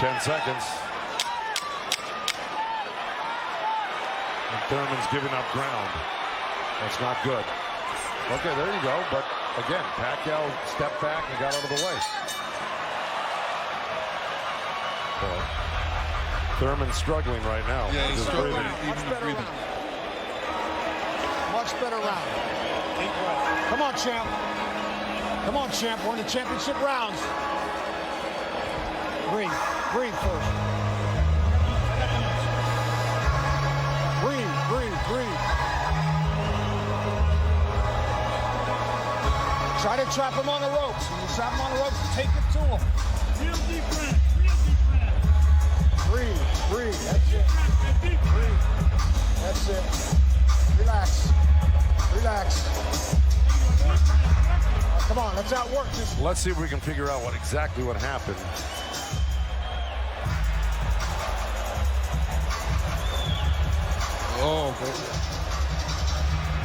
Ten seconds. And Thurman's giving up ground. That's not good. Okay, there you go. But again, Pacquiao stepped back and got out of the way. Thurman's struggling right now. Yeah, he's struggling. Much better round. Much better round. Come on, champ. Come on, champ. We're in the championship rounds. Breathe. Breathe first. Breathe, breathe, breathe. Try to trap him on the ropes. When you trap him on the ropes, take it to him. Real deep breath. Breathe, breathe. That's it. Breathe. That's it. Relax. Relax. Come on, let's outwork this. Let's see if we can figure out exactly what happened. Oh,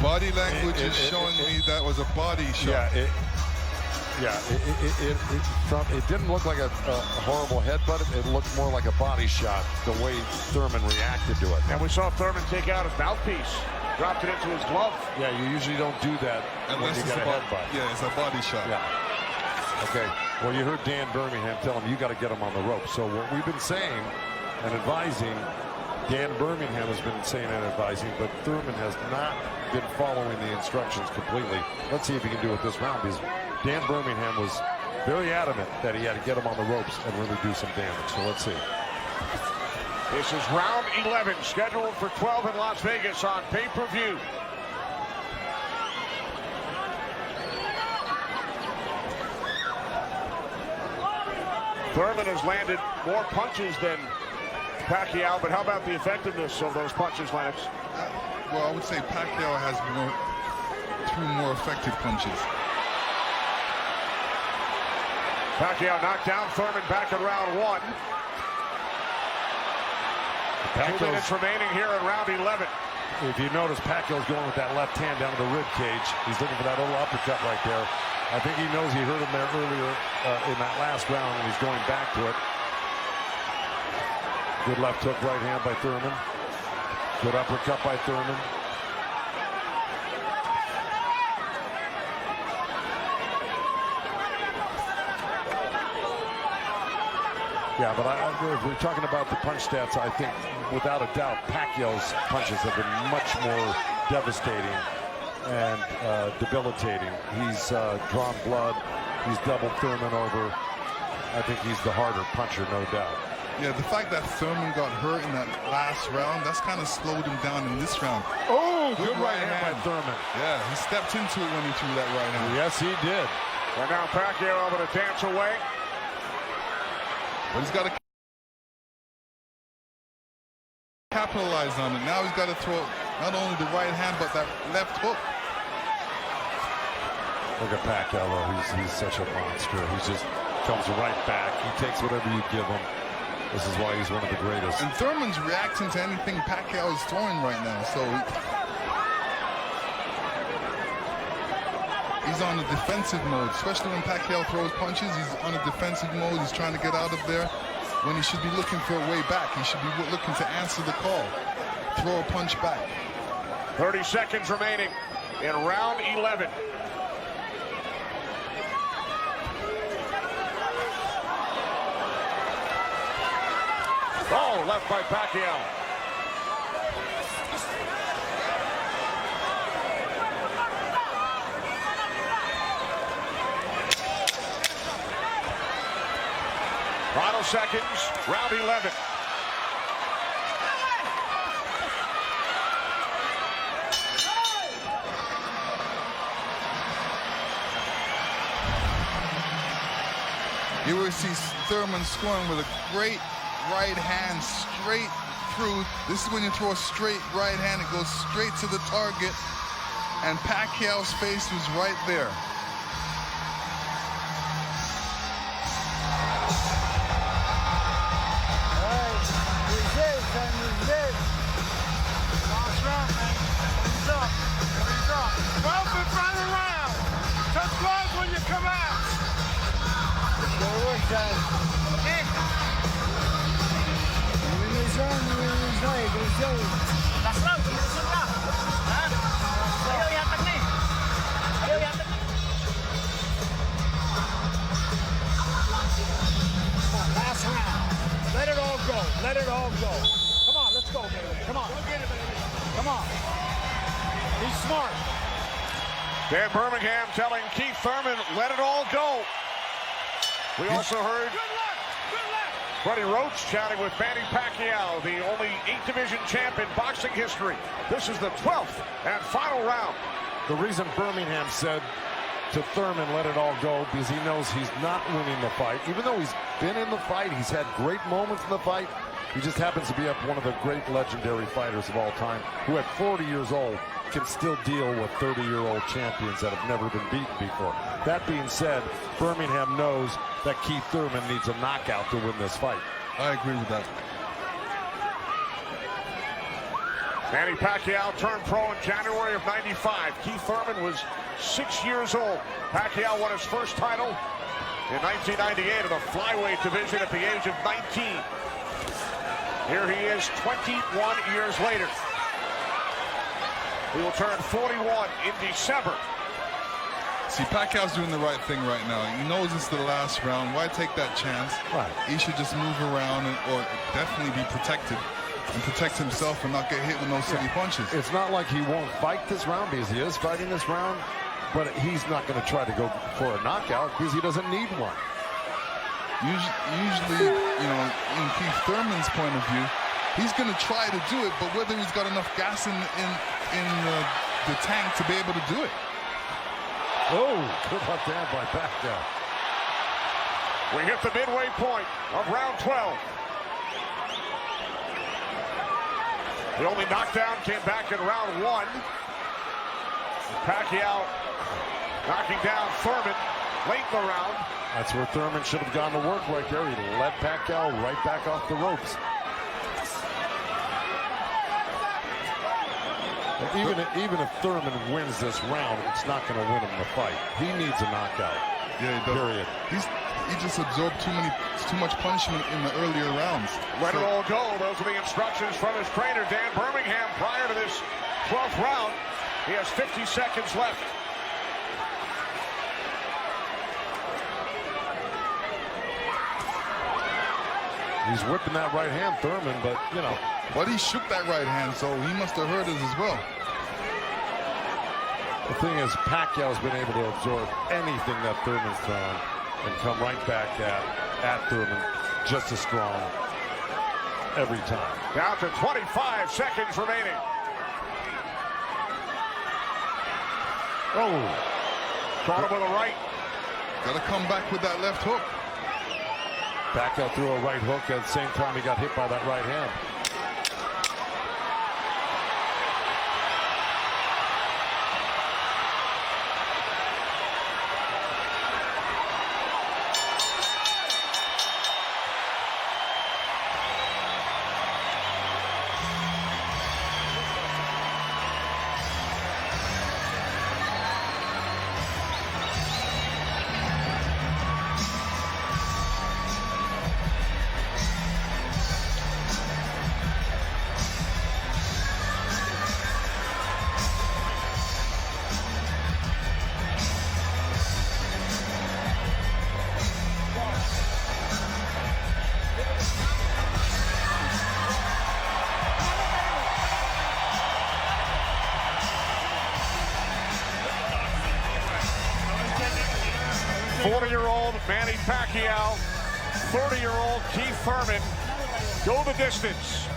body language is showing me that was a body shot. It didn't look like a horrible headbutt. It looked more like a body shot, the way Thurman reacted to it. And we saw Thurman take out his mouthpiece. Dropped it into his glove. Yeah, you usually don't do that unless you got a headbutt. Yeah, it's a body shot. Yeah. Okay. Well, you heard Dan Birmingham tell him you got to get him on the rope. So what we've been saying and advising, Dan Birmingham has been saying and advising, but Thurman has not been following the instructions completely. Let's see if he can do it this round, because Dan Birmingham was very adamant that he had to get him on the ropes and really do some damage. So let's see. This is round 11, scheduled for 12 in Las Vegas on pay-per-view. Thurman has landed more punches than Pacquiao, but how about the effectiveness of those punches, Lennox? Well, I would say Pacquiao has threw more effective punches. Pacquiao knocked down Thurman back in round 1. 2 minutes remaining here in round 11. If you notice, Pacquiao's going with that left hand down to the rib cage. He's looking for that little uppercut right there. I think he knows he hurt him there earlier in that last round, and he's going back to it. Good left hook right hand by Thurman. Good uppercut by Thurman. Yeah, but if we're talking about the punch stats, I think without a doubt Pacquiao's punches have been much more devastating and debilitating. He's drawn blood. He's doubled Thurman over. I think he's the harder puncher, no doubt. Yeah, the fact that Thurman got hurt in that last round, that's kind of slowed him down in this round. Oh, good right hand by Thurman. Yeah, he stepped into it when he threw that right hand. Yes, he did. And now Pacquiao able to dance away. But he's got to capitalize on it. Now he's got to throw not only the right hand, but that left hook. Look at Pacquiao, though. He's such a monster. He just comes right back. He takes whatever you give him. This is why he's one of the greatest. And Thurman's reacting to anything Pacquiao is throwing right now. So he's on a defensive mode, especially when Pacquiao throws punches. He's on a defensive mode. He's trying to get out of there when he should be looking for a way back. He should be looking to answer the call, throw a punch back. 30 seconds remaining in round 11. Oh, left by Pacquiao. Final seconds, round 11. You will see Thurman scoring with a great right hand straight through. This is when you throw a straight right hand, it goes straight to the target, and Pacquiao's face was right there. Last round. Let it all go. Let it all go. Come on, let's go, baby. Come on. Come on. He's smart. Dan Birmingham telling Keith Thurman, let it all go. We also heard Freddie Roach chatting with Manny Pacquiao, the only 8th division champ in boxing history. This is the 12th and final round. The reason Birmingham said to Thurman, let it all go, because he knows he's not winning the fight. Even though he's been in the fight, he's had great moments in the fight. He just happens to be up one of the great legendary fighters of all time, who at 40 years old can still deal with 30-year-old champions that have never been beaten before. That being said, Birmingham knows that Keith Thurman needs a knockout to win this fight. I agree with that. Manny Pacquiao turned pro in January of '95. Keith Thurman was 6 years old. Pacquiao won his first title in 1998 in the flyweight division at the age of 19. Here he is 21 years later. He will turn 41 in December. See, Pacquiao's doing the right thing right now. He knows it's the last round. Why take that chance? Right. He should just move around or definitely be protected and protect himself and not get hit with no silly punches. It's not like he won't fight this round, because he is fighting this round, but he's not going to try to go for a knockout because he doesn't need one. Usually, you know, in Keith Thurman's point of view, he's going to try to do it, but whether he's got enough gas in the tank to be able to do it. Oh, good left hand by Pacquiao. We hit the midway point of round 12. The only knockdown came back in round 1. Pacquiao knocking down Thurman late in the round. That's where Thurman should have gone to work right there. He led Pacquiao right back off the ropes. Even if Thurman wins this round, it's not going to win him the fight. He needs a knockout. Yeah, he does. Period. He just absorbed too much punishment in the earlier rounds. Let it all go. Those are the instructions from his trainer, Dan Birmingham, prior to this 12th round. He has 50 seconds left. He's whipping that right hand, Thurman, but, you know. But he shook that right hand, so he must have heard it as well. The thing is, Pacquiao's been able to absorb anything that Thurman's thrown and come right back at Thurman just as strong every time. Down to 25 seconds remaining. Oh. Caught him with a right. Got to come back with that left hook. Pacquiao threw a right hook at the same time he got hit by that right hand. Manny Pacquiao, 30-year-old Keith Thurman go the distance.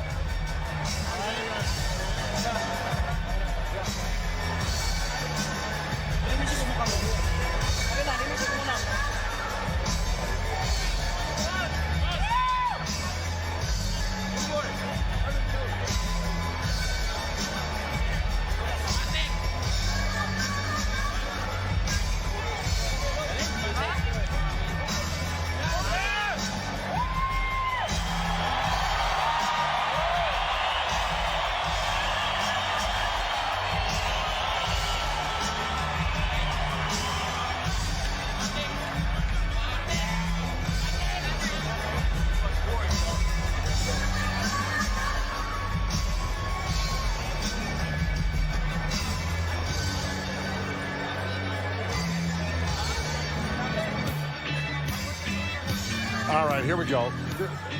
All right, here we go.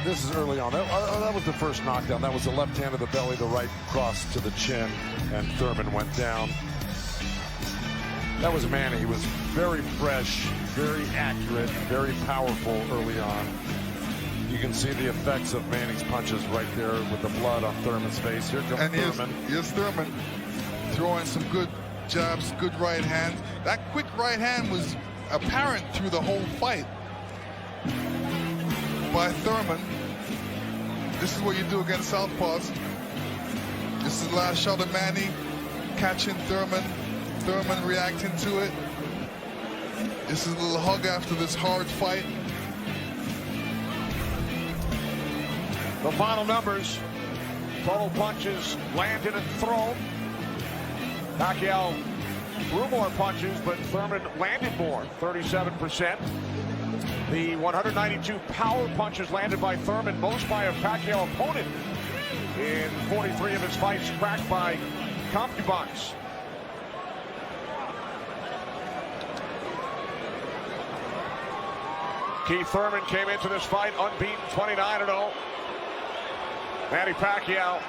This is early on. That was the first knockdown. That was the left hand of the belly, the right cross to the chin, and Thurman went down. That was Manny. He was very fresh, very accurate, very powerful early on. You can see the effects of Manny's punches right there with the blood on Thurman's face. Here comes Thurman. Here's Thurman throwing some good jabs, good right hand. That quick right hand was apparent through the whole fight by Thurman. This is what you do against southpaws. This is the last shot of Manny catching Thurman. Thurman reacting to it. This is a little hug after this hard fight. The final numbers. Total punches landed and thrown. Pacquiao threw more punches, but Thurman landed more, 37%. The 192 power punches landed by Thurman, most by a Pacquiao opponent in 43 of his fights, cracked by concubines. Keith Thurman came into this fight unbeaten, 29-0. Manny Pacquiao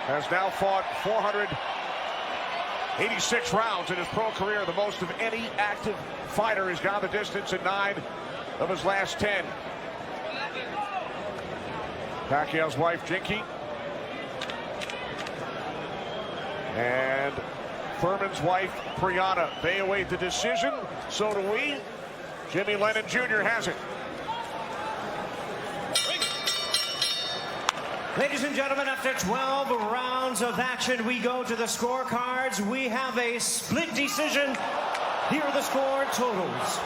has now fought 486 rounds in his pro career, the most of any active fighter. He's gone the distance in 9 of his last 10. Pacquiao's wife, Jinky, and Thurman's wife, Priyana. They await the decision. So do we. Jimmy Lennon Jr. has it. Ladies and gentlemen, after 12 rounds of action, we go to the scorecards. We have a split decision. Here are the score totals.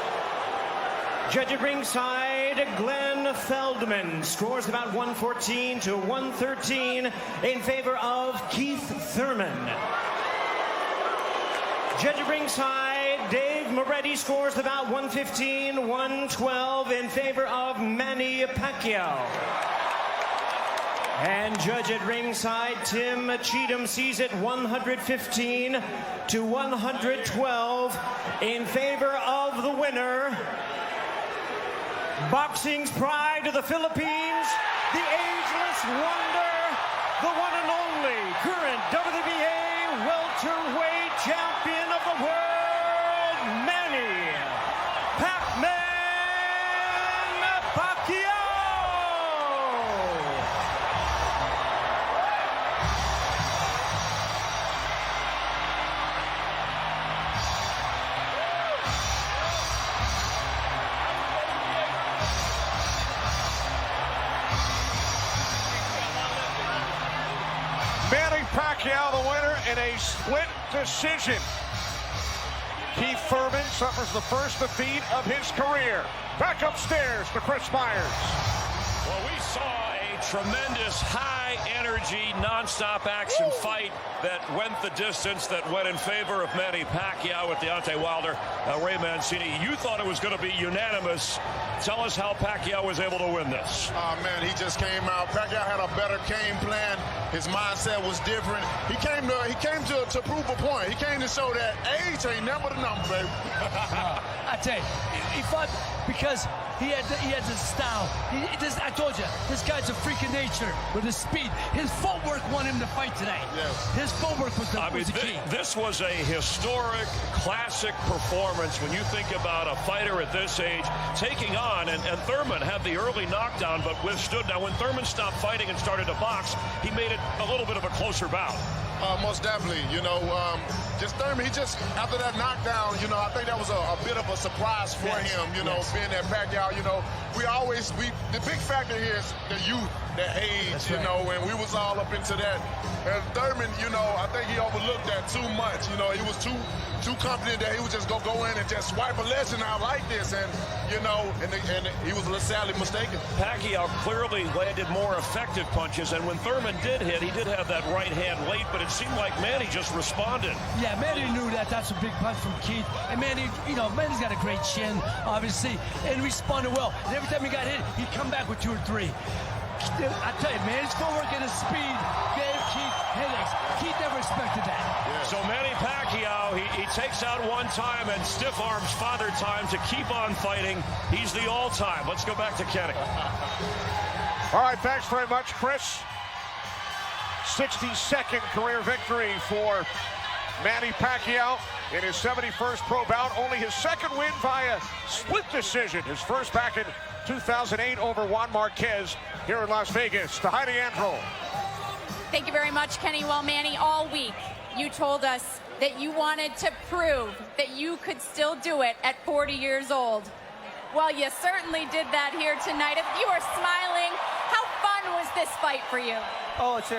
Judge at ringside, Glenn Feldman scores about 114 to 113 in favor of Keith Thurman. Judge at ringside, Dave Moretti scores about 115, 112 in favor of Manny Pacquiao. And judge at ringside, Tim Cheatham sees it 115 to 112 in favor of the winner. Boxing's pride of the Philippines, the ageless wonder, the one and only current WBA welterweight champion of the world, Manny Pacman Pacquiao. Manny Pacquiao, the winner in a split decision. Keith Thurman suffers the first defeat of his career. Back upstairs to Chris Myers. Well, we saw a tremendous high-energy, non-stop action fight that went the distance, that went in favor of Manny Pacquiao with Deontay Wilder. Ray Mancini, you thought it was going to be unanimous. Tell us how Pacquiao was able to win this. Oh, man, he just came out. Pacquiao had a better game plan. His mindset was different. He came to prove a point. He came to show that age ain't never the number, baby. I tell you, he fought because he had the style. I told you, this guy's a freak of nature with his speed. His footwork won him the fight today. Yes. His footwork was the key. This was a historic, classic performance when you think about a fighter at this age taking on, and Thurman had the early knockdown but withstood. Now, when Thurman stopped fighting and started to box, he made it a little bit of a closer bout. Most definitely, just Thurman, after that knockdown, I think that was a bit of a surprise for him, being that Pacquiao, the big factor here is the youth, the age, and we was all up into that. And Thurman, I think he overlooked that too much. He was too confident that he was just gonna go in and just swipe a legend out like this, and and he was sadly mistaken. Pacquiao clearly landed more effective punches, and when Thurman did hit, he did have that right hand late, but it seemed like Manny just responded. Yeah, Manny knew that. That's a big punch from Keith. And Manny, Manny's got a great chin, obviously, and responded well. And every time he got hit, he'd come back with 2 or 3. I tell you, Manny's footwork and his speed gave Keith headaches. Keith never expected that. Yeah. So Manny Pacquiao, he takes out one time and stiff arms Father Time to keep on fighting. He's the all-time. Let's go back to Kenny. All right, thanks very much, Chris. 62nd career victory for Manny Pacquiao in his 71st pro bout. Only his second win via split decision. His first back in 2008 over Juan Marquez here in Las Vegas. To Heidi Andro. Thank you very much, Kenny. Well, Manny, all week you told us that you wanted to prove that you could still do it at 40 years old. Well, you certainly did that here tonight. You were smiling. How fun was this fight for you? Oh, it's